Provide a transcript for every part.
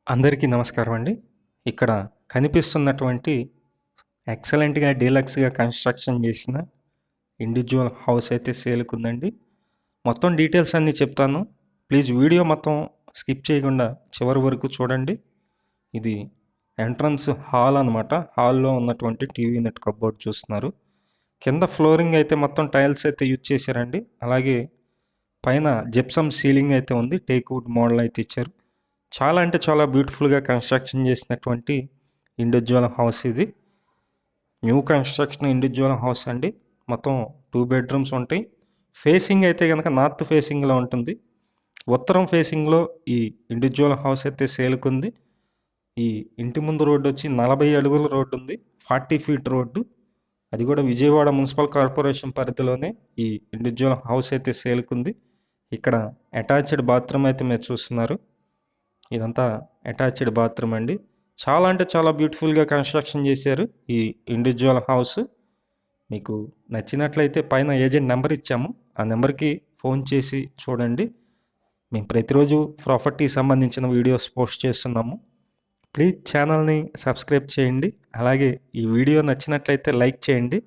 అందరికీ నమస్కారం అండి. ఇక్కడ కనిపిస్తున్నటువంటి ఎక్సలెంట్‌గా, డీలక్స్‌గా కన్‌స్ట్రక్షన్ చేసిన ఇండివిడ్యువల్ హౌస్ అయితే సేల్‌కుందండి. మొత్తం డీటెయిల్స్ అన్నీ చెప్తాను. ప్లీజ్ వీడియో మొత్తం స్కిప్ చేయకుండా చివరి వరకు చూడండి. ఇది ఎంట్రన్స్ హాల్ అనమాట. హాల్‌లో ఉన్నటువంటి టీవీ యూనిట్ కప్‌బోర్డ్ చూస్తున్నారు. కింద ఫ్లోరింగ్ అయితే మొత్తం టైల్స్ అయితే యూజ్ చేశారండి. అలాగే పైన జిప్సమ్ సీలింగ్ అయితే ఉంది. టేక్ వుడ్ మోడల్ అయితే ఇచ్చారు. చాలా అంటే చాలా బ్యూటిఫుల్గా కన్స్ట్రక్షన్ చేసినటువంటి ఇండివిడ్యువల్ హౌస్ ఇది. న్యూ కన్స్ట్రక్షన్ ఇండివిడ్యువల్ హౌస్ అండి. మొత్తం 2 బెడ్రూమ్స్ ఉంటాయి. ఫేసింగ్ అయితే కనుక నార్త్ ఫేసింగ్లో ఉంటుంది. ఉత్తరం ఫేసింగ్లో ఈ ఇండివిడ్యువల్ హౌస్ అయితే సేల్కుంది. ఈ ఇంటి ముందు రోడ్డు వచ్చి 40 అడుగుల రోడ్డు ఉంది. 40 ఫీట్ రోడ్డు. అది కూడా విజయవాడ మున్సిపల్ కార్పొరేషన్ పరిధిలోనే ఈ ఇండివిడ్యువల్ హౌస్ అయితే సేల్కుంది. ఇక్కడ అటాచ్డ్ బాత్రూమ్ అయితే మీరు చూస్తున్నారు. ఇదంతా అటాచ్డ్ బాత్రూమ్ అండి. చాలా అంటే చాలా బ్యూటిఫుల్గా కన్స్ట్రక్షన్ చేశారు ఈ ఇండివిడ్యువల్ హౌస్. మీకు నచ్చినట్లయితే పైన ఏజెంట్ నెంబర్ ఇచ్చాము. ఆ నెంబర్కి ఫోన్ చేసి చూడండి. మేము ప్రతిరోజు ప్రాపర్టీ సంబంధించిన వీడియోస్ పోస్ట్ చేస్తున్నాము. ప్లీజ్ ఛానల్ని సబ్స్క్రైబ్ చేయండి. అలాగే ఈ వీడియో నచ్చినట్లయితే లైక్ చేయండి.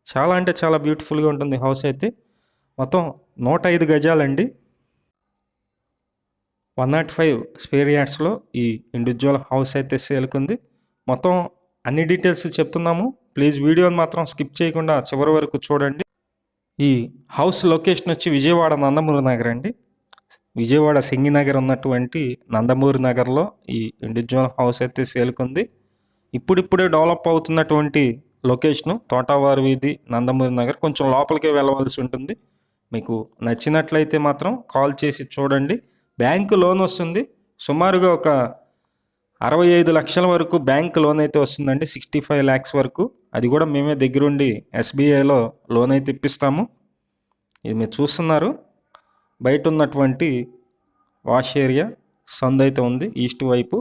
చాలా అంటే చాలా బ్యూటిఫుల్గా ఉంటుంది హౌస్ అయితే. మొత్తం 105 గజాలండి. 105 స్క్వేర్ యార్డ్స్లో ఈ ఇండివిడ్యువల్ హౌస్ అయితే సేల్కుంది. మొత్తం అన్ని డీటెయిల్స్ చెప్తున్నాము. ప్లీజ్ వీడియోని మాత్రం స్కిప్ చేయకుండా చివరి వరకు చూడండి. ఈ హౌస్ లొకేషన్ వచ్చి విజయవాడ నందమూరి నగర్ అండి. విజయవాడ సింగినగర్ ఉన్నటువంటి నందమూరి నగర్లో ఈ ఇండివిడ్యువల్ హౌస్ అయితే సేల్కుంది. ఇప్పుడిప్పుడే డెవలప్ అవుతున్నటువంటి లొకేషను తోటవారి వీధి, నందమూరి నగర్. కొంచెం లోపలికే వెళ్ళవలసి ఉంటుంది. మీకు నచ్చినట్లయితే మాత్రం కాల్ చేసి చూడండి. బ్యాంకు లోన్ వస్తుంది. సుమారుగా ఒక 65 లక్షల వరకు బ్యాంక్ లోన్ అయితే వస్తుందండి. 65 lakhs వరకు. అది కూడా మేమే దగ్గరుండి ఎస్బీఐలో లోన్ అయితే ఇప్పిస్తాము. ఇది మీరు చూస్తున్నారు. బయట ఉన్నటువంటి వాష్ ఏరియా సందు అయితే ఉంది ఈస్ట్ వైపు.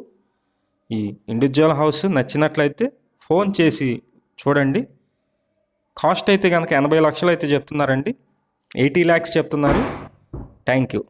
ఈ ఇండివిడ్యువల్ హౌస్ నచ్చినట్లయితే ఫోన్ చేసి చూడండి. కాస్ట్ అయితే కనుక 80 లక్షలు అయితే చెప్తున్నారండి. 80 lakhs చెప్తున్నారు. Thank you.